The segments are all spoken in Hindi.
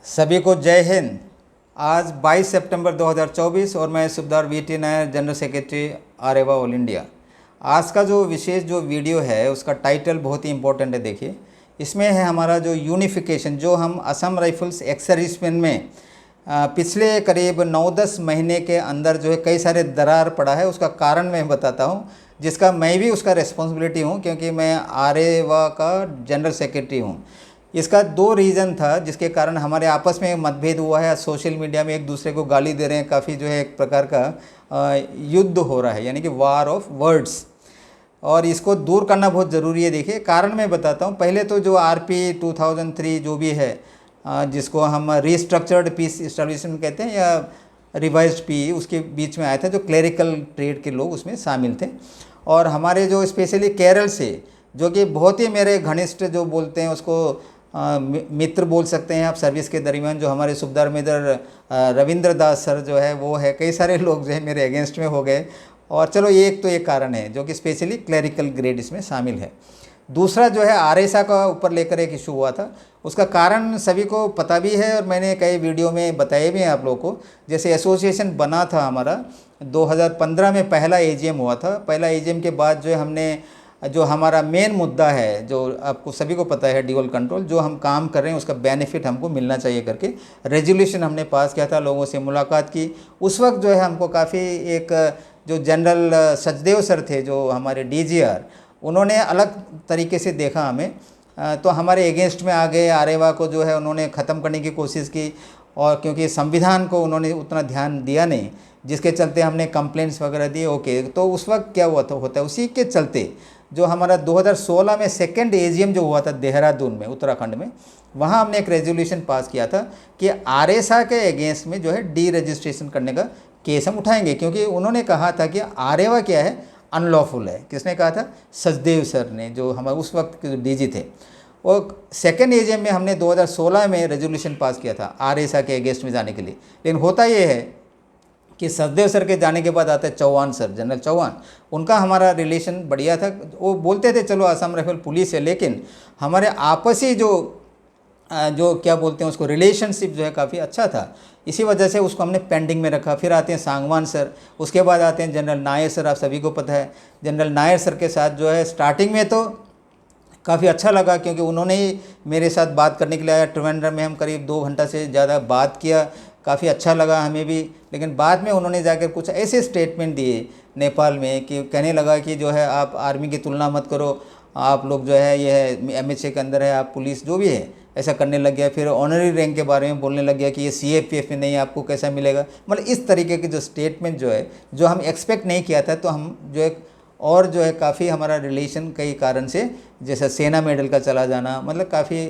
सभी को जय हिंद। आज 22 सितंबर 2024 और मैं सुबेदार वीटी नायर, जनरल सेक्रेटरी आरेवा ऑल इंडिया। आज का जो विशेष वीडियो है उसका टाइटल बहुत ही इम्पोर्टेंट है। देखिए, इसमें है हमारा जो यूनिफिकेशन, जो हम असम राइफल्स एक्स सर्विसमैन में पिछले करीब 9-10 महीने के अंदर जो है कई सारे दरार पड़ा है। उसका कारण मैं बताता हूँ, जिसका मैं भी उसका रिस्पॉन्सिबिलिटी हूँ, क्योंकि मैं आरेवा का जनरल सेक्रेटरी हूँ। इसका 2 रीज़न था जिसके कारण हमारे आपस में मतभेद हुआ है। सोशल मीडिया में एक दूसरे को गाली दे रहे हैं, काफ़ी जो है एक प्रकार का युद्ध हो रहा है, यानी कि वार ऑफ वर्ड्स, और इसको दूर करना बहुत ज़रूरी है। देखिए, कारण मैं बताता हूँ। पहले तो जो आरपी 2003 जो भी है, जिसको हम रिस्ट्रक्चर्ड पीस एस्टेब्लिशमेंट कहते हैं या रिवाइज्ड पी, उसके बीच में आया था, जो क्लरिकल ट्रेड के लोग उसमें शामिल थे। और हमारे जो स्पेशली केरल से, जो कि बहुत ही मेरे घनिष्ठ जो बोलते हैं उसको मित्र बोल सकते हैं आप सर्विस के दरमियान, जो हमारे सुबेदार मेजर रविंद्र दास सर जो है वो है, कई सारे लोग जो है मेरे अगेंस्ट में हो गए। और चलो, एक कारण है जो कि स्पेशली क्लरिकल ग्रेड इसमें शामिल है। दूसरा जो है आरएसआ का ऊपर लेकर एक इशू हुआ था। उसका कारण सभी को पता भी है और मैंने कई वीडियो में बताए भी हैं आप लोगों को। जैसे एसोसिएशन बना था हमारा 2015 में, पहला एजीएम हुआ था। पहला एजीएम के बाद जो है हमने, जो हमारा मेन मुद्दा है, जो आपको सभी को पता है, ड्यूअल कंट्रोल, जो हम काम कर रहे हैं उसका बेनिफिट हमको मिलना चाहिए करके रेजोल्यूशन हमने पास किया था। लोगों से मुलाकात की। उस वक्त जो है हमको काफ़ी एक जो जनरल सचदेव सर थे, जो हमारे डीजीआर, उन्होंने अलग तरीके से देखा हमें, तो हमारे अगेंस्ट में आ गए। आरेवा को जो है उन्होंने ख़त्म करने की कोशिश की, और क्योंकि संविधान को उन्होंने उतना ध्यान दिया नहीं, जिसके चलते हमने कंप्लेंट्स वगैरह दिए। ओके, तो उस वक्त क्या हुआ था, होता है उसी के चलते जो हमारा 2016 में सेकेंड एजीएम जो हुआ था देहरादून में, उत्तराखंड में, वहाँ हमने एक रेजोल्यूशन पास किया था कि आरएसआ के अगेंस्ट में जो है डी रजिस्ट्रेशन करने का केस हम उठाएंगे, क्योंकि उन्होंने कहा था कि आरेवा क्या है, अनलॉफुल है। किसने कहा था? सचदेव सर ने, जो हमारे उस वक्त के डीजी थे। और सेकेंड एजीएम में हमने 2016 में रेजोल्यूशन पास किया था आरएसआ के अगेंस्ट में जाने के लिए। लेकिन होता ये है कि सचदेव सर के जाने के बाद आता है चौहान सर, जनरल चौहान। उनका हमारा रिलेशन बढ़िया था। वो बोलते थे चलो असम राइफल पुलिस है, लेकिन हमारे आपसी जो क्या बोलते हैं उसको, रिलेशनशिप जो है काफ़ी अच्छा था। इसी वजह से उसको हमने पेंडिंग में रखा। फिर आते हैं सांगवान सर, उसके बाद आते हैं जनरल नायर सर। आप सभी को पता है, जनरल नायर सर के साथ जो है स्टार्टिंग में तो काफ़ी अच्छा लगा, क्योंकि उन्होंने ही मेरे साथ बात करने के लिए आया। ट्रिवेंड्रम में हम करीब 2 घंटा से ज़्यादा बात किया, काफ़ी अच्छा लगा हमें भी। लेकिन बाद में उन्होंने जाकर कुछ ऐसे स्टेटमेंट दिए नेपाल में कि कहने लगा कि जो है आप आर्मी की तुलना मत करो, आप लोग जो है ये है एमएचए के अंदर है, आप पुलिस जो भी है, ऐसा करने लग गया। फिर ऑनरी रैंक के बारे में बोलने लग गया कि ये सीएपीएफ में नहीं, आपको कैसा मिलेगा। मतलब इस तरीके के जो स्टेटमेंट जो है, जो हम एक्सपेक्ट नहीं किया था, तो हम जो है, और जो है काफ़ी हमारा रिलेशन कई कारण से, जैसे सेना मेडल का चला जाना, मतलब काफ़ी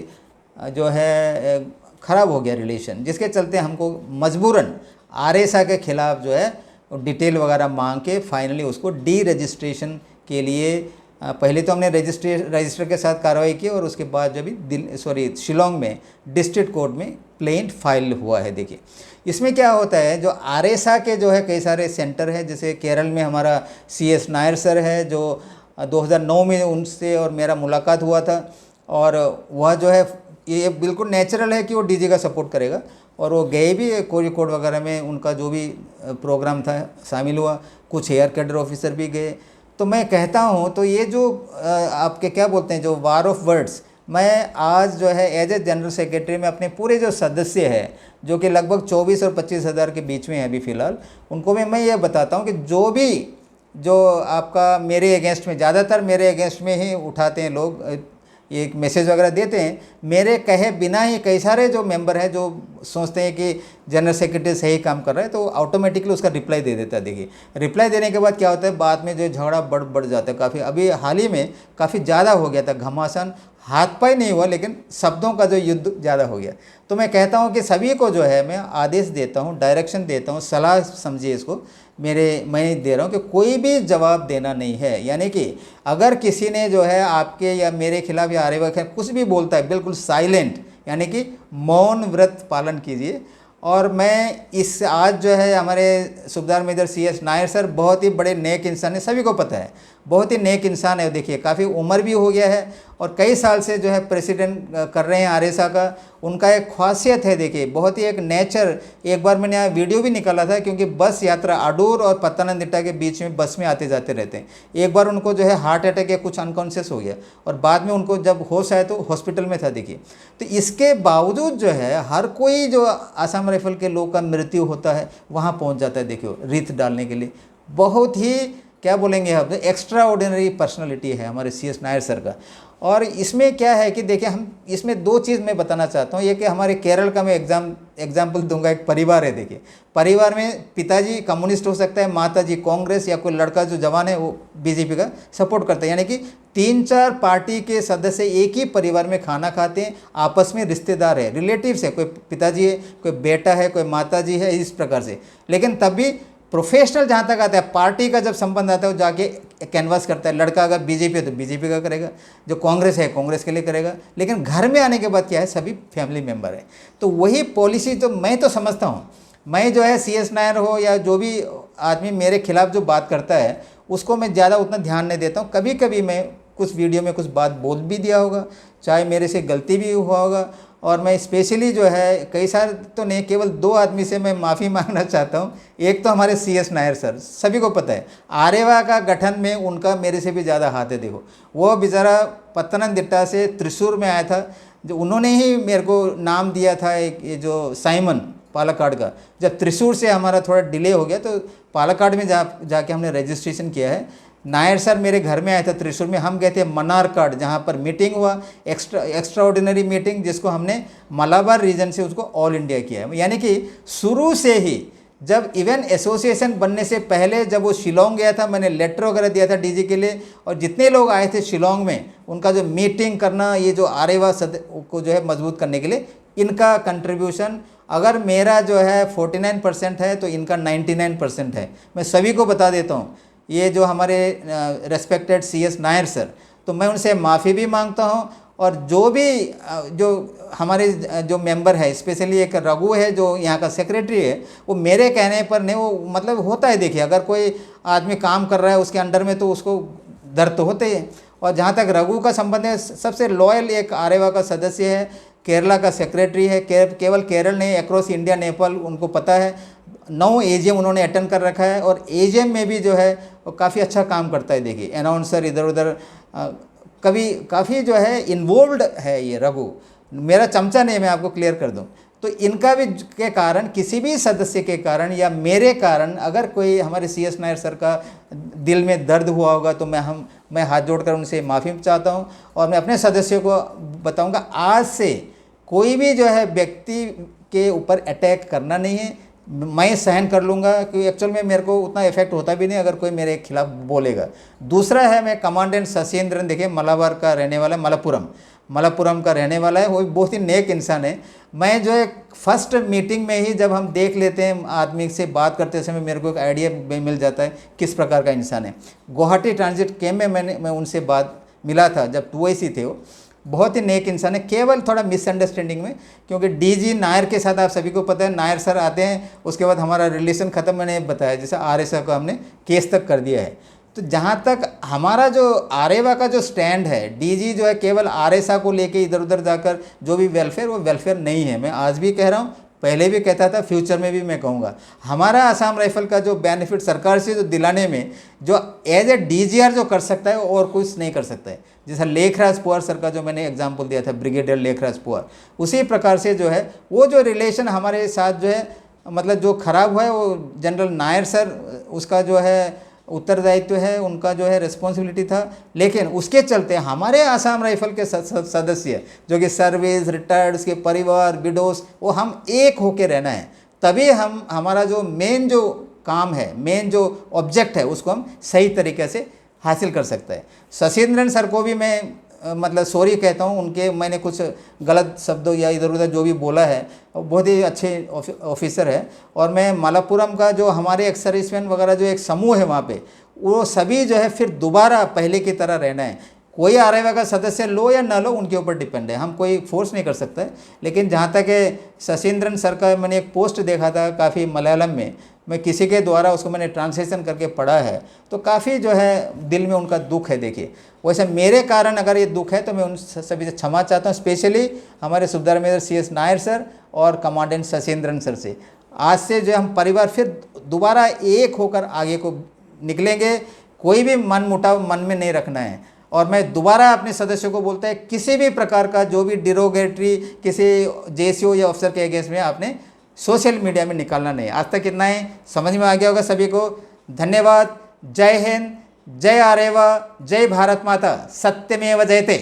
जो है ख़राब हो गया रिलेशन, जिसके चलते हमको मजबूरन आरएसआ के ख़िलाफ़ जो है डिटेल वगैरह मांग के फाइनली उसको डी रजिस्ट्रेशन के लिए पहले तो हमने रजिस्टर के साथ कार्रवाई की, और उसके बाद जब भी शिलोंग में डिस्ट्रिक्ट कोर्ट में प्लेंट फाइल हुआ है। देखिए, इसमें क्या होता है, जो आरएसआ के जो है कई सारे सेंटर है। जैसे केरल में हमारा सीएस नायर सर है, जो 2009 में उनसे और मेरा मुलाकात हुआ था, और वह जो है, ये बिल्कुल नेचुरल है कि वो डीजी का सपोर्ट करेगा, और वो गए भी कोझिकोड वगैरह में, उनका जो भी प्रोग्राम था शामिल हुआ। कुछ एयर कैडर ऑफिसर भी गए। तो मैं कहता हूँ, तो ये जो आपके क्या बोलते हैं, जो वार ऑफ वर्ड्स, मैं आज जो है एज ए जनरल सेक्रेटरी में अपने पूरे जो सदस्य हैं, जो कि लगभग 24 और 25 हज़ार के बीच में है अभी फ़िलहाल, उनको भी मैं ये बताता हूँ कि जो आपका मेरे अगेंस्ट में, ज़्यादातर मेरे अगेंस्ट में ही उठाते हैं लोग, ये मैसेज वगैरह देते हैं, मेरे कहे बिना ही कई सारे जो मेंबर हैं जो सोचते हैं कि जनरल सेक्रेटरी सही काम कर रहा है, तो ऑटोमेटिकली उसका रिप्लाई दे देता है। देखिए, रिप्लाई देने के बाद क्या होता है, बाद में जो झगड़ा बढ़ जाता है काफ़ी। अभी हाल ही में काफ़ी ज़्यादा हो गया था, घमासान, हाथ-पाई नहीं हुआ, लेकिन शब्दों का जो युद्ध ज़्यादा हो गया। तो मैं कहता हूँ कि सभी को जो है मैं आदेश देता हूँ, डायरेक्शन देता हूँ, सलाह समझिए इसको, मैं दे रहा हूँ कि कोई भी जवाब देना नहीं है। यानी कि अगर किसी ने जो है आपके या मेरे खिलाफ या आरेवा के कुछ भी बोलता है, बिल्कुल साइलेंट, यानी कि मौन व्रत पालन कीजिए। और मैं इस आज जो है हमारे सुबेदार मेजर सीएस नायर सर बहुत ही बड़े नेक इंसान है, सभी को पता है। बहुत ही नेक इंसान है। देखिए काफ़ी उम्र भी हो गया है और कई साल से जो है प्रेसिडेंट कर रहे हैं आरएसए का। उनका एक खासियत है, देखिए बहुत ही एक नेचर। एक बार मैंने यहाँ वीडियो भी निकाला था, क्योंकि बस यात्रा अडूर और पत्तानंदिट्टा के बीच में बस में आते जाते रहते हैं। एक बार उनको जो है हार्ट अटैक या कुछ अनकॉन्शियस हो गया और बाद में उनको जब होश आया तो हॉस्पिटल में था। देखिए तो इसके बावजूद जो है हर कोई जो आसाम राइफल के लोग का मृत्यु होता है वहाँ पहुँच जाता है, देखियो रीत डालने के लिए। बहुत ही क्या बोलेंगे आप, एक्स्ट्रा ऑर्डिनरी पर्सनैलिटी है हमारे CS नायर सर का। और इसमें क्या है कि देखिए हम इसमें दो चीज़ मैं बताना चाहता हूँ। ये कि हमारे केरल का मैं एग्जाम्पल दूंगा। एक परिवार है, देखिए परिवार में पिताजी कम्युनिस्ट हो सकता है, माताजी कांग्रेस, या कोई लड़का जो जवान है वो बीजेपी का सपोर्ट करता है। यानी कि 3-4 पार्टी के सदस्य एक ही परिवार में खाना खाते हैं, आपस में रिश्तेदार है, रिलेटिव्स है, कोई पिताजी है, कोई बेटा है, कोई माताजी है, इस प्रकार से। लेकिन तब भी प्रोफेशनल जहाँ तक आता है, पार्टी का जब संबंध आता है वो जाके कैनवास करता है। लड़का अगर बीजेपी है तो बीजेपी का करेगा, जो कांग्रेस है कांग्रेस के लिए करेगा। लेकिन घर में आने के बाद क्या है, सभी फैमिली मेम्बर है। तो वही पॉलिसी तो मैं तो समझता हूँ। मैं जो है CS नायर हो या जो भी आदमी मेरे खिलाफ जो बात करता है उसको मैं ज़्यादा उतना ध्यान नहीं देता हूँ। कभी कभी मैं कुछ वीडियो में कुछ बात बोल भी दिया होगा, चाहे मेरे से गलती भी हुआ होगा। और मैं स्पेशली जो है कई सारे तो नहीं, केवल 2 आदमी से मैं माफ़ी मांगना चाहता हूँ। एक तो हमारे CS नायर सर, सभी को पता है आरेवा का गठन में उनका मेरे से भी ज़्यादा हाथ है। देखो वो बेचारा पत्तनमथिट्टा से त्रिशूर में आया था, जो उन्होंने ही मेरे को नाम दिया था एक ये जो साइमन पालक्काड का। जब त्रिशूर से हमारा थोड़ा डिले हो गया तो पालक्काड में जाके हमने रजिस्ट्रेशन किया है। नायर सर मेरे घर में आए थे त्रिशूर में, हम गए थे मनारकाड जहाँ पर मीटिंग हुआ, एक्स्ट्रा ऑर्डिनरी मीटिंग, जिसको हमने मलाबार रीजन से उसको ऑल इंडिया किया है। यानी कि शुरू से ही जब इवन एसोसिएशन बनने से पहले जब वो शिलोंग गया था, मैंने लेटर वगैरह दिया था DG के लिए, और जितने लोग आए थे शिलोंग में उनका जो मीटिंग करना, ये जो आरेवा को जो है मजबूत करने के लिए इनका कंट्रीब्यूशन, अगर मेरा जो है 49% है तो इनका 99% है। मैं सभी को बता देता हूँ। ये जो हमारे रेस्पेक्टेड CS नायर सर, तो मैं उनसे माफ़ी भी मांगता हूँ। और जो भी जो हमारे जो मेंबर है, स्पेशली एक रघु है जो यहाँ का सेक्रेटरी है, वो मेरे कहने पर नहीं, वो मतलब होता है। देखिए अगर कोई आदमी काम कर रहा है उसके अंडर में तो उसको दर्द तो होते हैं। और जहाँ तक रघु का संबंध है, सबसे लॉयल एक आरेवा का सदस्य है, केरला का सेक्रेटरी है। केवल केरल नहीं, अक्रॉस इंडिया, नेपाल उनको पता है। 9 AGM उन्होंने अटेंड कर रखा है और AGM में भी जो है वो काफ़ी अच्छा काम करता है। देखिए अनाउंसर इधर उधर कभी काफ़ी जो है इन्वॉल्व्ड है ये रघु। मेरा चमचा नहीं, मैं आपको क्लियर कर दूं। तो इनका भी के कारण, किसी भी सदस्य के कारण या मेरे कारण अगर कोई हमारे CS नायर सर का दिल में दर्द हुआ होगा तो मैं हाथ जोड़कर उनसे माफ़ी चाहता हूं। और मैं अपने सदस्यों को बताऊंगा, आज से कोई भी जो है व्यक्ति के ऊपर अटैक करना नहीं है। मैं सहन कर लूँगा, क्योंकि एक्चुअल में मेरे को उतना इफेक्ट होता भी नहीं अगर कोई मेरे खिलाफ बोलेगा। दूसरा है, मैं कमांडेंट शशिन्द्रन, देखिए मलाबार का रहने वाला है, मलप्पुरम का रहने वाला है। वो बहुत ही नेक इंसान है। मैं जो है फर्स्ट मीटिंग में ही जब हम देख लेते हैं आदमी से बात करते समय, मेरे को एक आइडिया मिल जाता है किस प्रकार का इंसान है। गुवाहाटी ट्रांजिट कैम्प में मैं उनसे बात मिला था जब 2IC थे। वो बहुत ही नेक इंसान है, केवल थोड़ा मिसअंडरस्टैंडिंग में, क्योंकि DG नायर के साथ आप सभी को पता है, नायर सर आते हैं उसके बाद हमारा रिलेशन ख़त्म। मैंने बताया जैसे RSA को हमने केस तक कर दिया है। तो जहाँ तक हमारा जो आरेवा का जो स्टैंड है, DG जो है केवल RSA को लेके इधर उधर जाकर जो भी वेलफेयर, वो वेलफेयर नहीं है। मैं आज भी कह रहा हूँ, पहले भी कहता था, फ्यूचर में भी मैं कहूँगा। हमारा आसाम राइफल का जो बेनिफिट सरकार से जो दिलाने में जो एज ए DGR जो कर सकता है और कुछ नहीं कर सकता है। जैसा लेखराज पुआर सर का जो मैंने एग्जाम्पल दिया था, ब्रिगेडियर लेखराज पुआर, उसी प्रकार से जो है वो जो रिलेशन हमारे साथ जो है मतलब जो खराब हुआ है, वो जनरल नायर सर उसका जो है उत्तरदायित्व है, उनका जो है रिस्पॉन्सिबिलिटी था। लेकिन उसके चलते हमारे आसाम राइफल के सदस्य जो कि सर्विस, रिटायर्ड, उसके परिवार, विडोस, वो हम एक होके रहना है। तभी हम हमारा जो मेन जो काम है, मेन जो ऑब्जेक्ट है, उसको हम सही तरीके से हासिल कर सकते हैं। शशिन्द्रन सर को भी मैं मतलब सॉरी कहता हूँ, उनके मैंने कुछ गलत शब्दों या इधर उधर जो भी बोला है, बहुत ही अच्छे ऑफिसर है। और मैं मलप्पुरम का जो हमारे एक्स सर्विसमैन वगैरह जो एक समूह है वहाँ पे, वो सभी जो है फिर दोबारा पहले की तरह रहना है। कोई आरेवा का सदस्य लो या ना लो, उनके ऊपर डिपेंड है, हम कोई फोर्स नहीं कर सकते। लेकिन जहाँ तक है शशीन्द्रन सर का मैंने एक पोस्ट देखा था काफ़ी मलयालम में, मैं किसी के द्वारा उसको मैंने ट्रांसलेशन करके पढ़ा है, तो काफ़ी जो है दिल में उनका दुख है। देखिए वैसे मेरे कारण अगर ये दुख है तो मैं उन सभी से क्षमा चाहता हूँ, स्पेशली हमारे सूबेदार मेजर CS नायर सर और कमांडेंट शशीन्द्रन सर से। आज से जो हम परिवार फिर दोबारा एक होकर आगे को निकलेंगे, कोई भी मन मुटाव मन में नहीं रखना है। और मैं दोबारा अपने सदस्यों को बोलता है, किसी भी प्रकार का जो भी डिरोगेटरी किसी JCO या अफसर के अगेंस्ट में आपने सोशल मीडिया में निकालना नहीं। आज तक इतना ही, समझ में आ गया होगा सभी को। धन्यवाद। जय हिंद, जय आरेवा, जय भारत माता, सत्यमेव जयते।